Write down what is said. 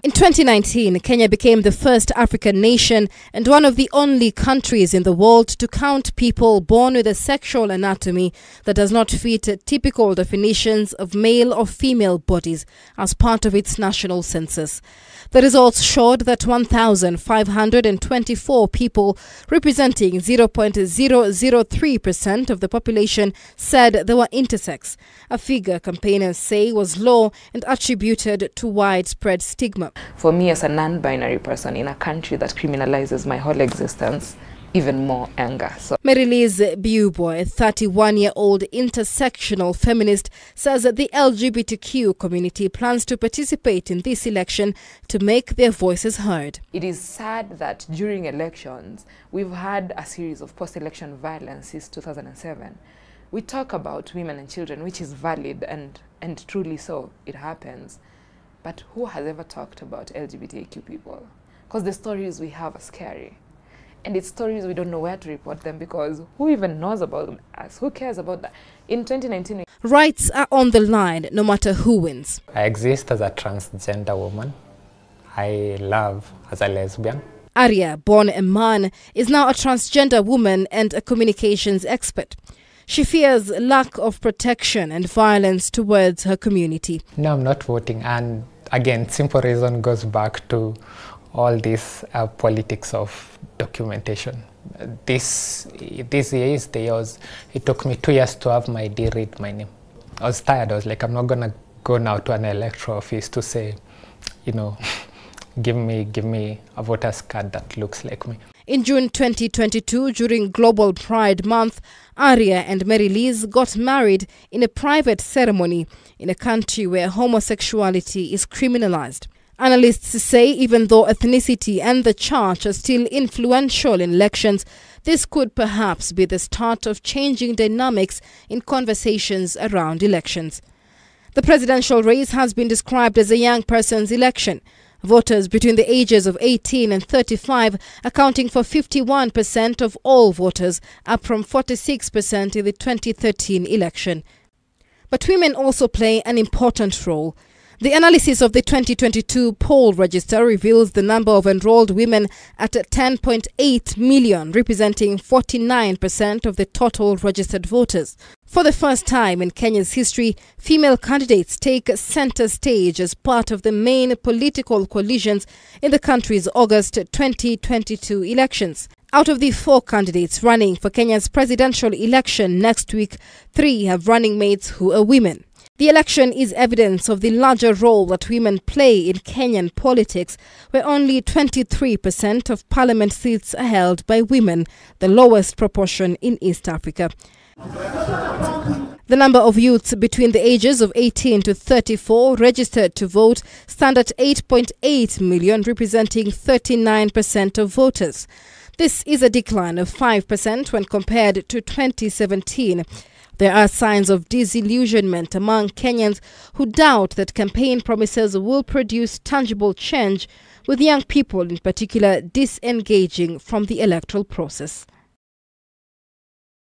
In 2019, Kenya became the first African nation and one of the only countries in the world to count people born with a sexual anatomy that does not fit typical definitions of male or female bodies as part of its national census. The results showed that 1,524 people, representing 0.003% of the population, said they were intersex, a figure campaigners say was low and attributed to widespread stigma. For me as a non-binary person in a country that criminalizes my whole existence, even more anger. So Mary-Liz Biubo, a 31-year-old intersectional feminist, says that the LGBTQ community plans to participate in this election to make their voices heard. It is sad that during elections, we've had a series of post-election violence since 2007. We talk about women and children, which is valid and truly so, it happens. But who has ever talked about LGBTQ people? Because the stories we have are scary. And it's stories we don't know where to report them because who even knows about us? Who cares about that? In 2019... Rights are on the line no matter who wins. I exist as a transgender woman. I love as a lesbian. Arya, born a man, is now a transgender woman and a communications expert. She fears lack of protection and violence towards her community. No, I'm not voting. And again, simple reason goes back to all this politics of documentation. This year, it took me 2 years to have my ID read my name. I was tired. I was like, I'm not going to go now to an electoral office to say, you know, give me a voter's card that looks like me. In June 2022, during Global Pride Month, Arya and Mary-Liz got married in a private ceremony in a country where homosexuality is criminalized. Analysts say even though ethnicity and the church are still influential in elections, this could perhaps be the start of changing dynamics in conversations around elections. The presidential race has been described as a young person's election. Voters between the ages of 18 and 35 accounting for 51% of all voters, up from 46% in the 2013 election. But women also play an important role. The analysis of the 2022 poll register reveals the number of enrolled women at 10.8 million, representing 49% of the total registered voters. For the first time in Kenya's history, female candidates take center stage as part of the main political coalitions in the country's August 2022 elections. Out of the 4 candidates running for Kenya's presidential election next week, 3 have running mates who are women. The election is evidence of the larger role that women play in Kenyan politics, where only 23% of parliament seats are held by women, the lowest proportion in East Africa. The number of youths between the ages of 18 to 34 registered to vote stand at 8.8 million, representing 39% of voters. This is a decline of 5% when compared to 2017. There are signs of disillusionment among Kenyans who doubt that campaign promises will produce tangible change, with young people in particular disengaging from the electoral process.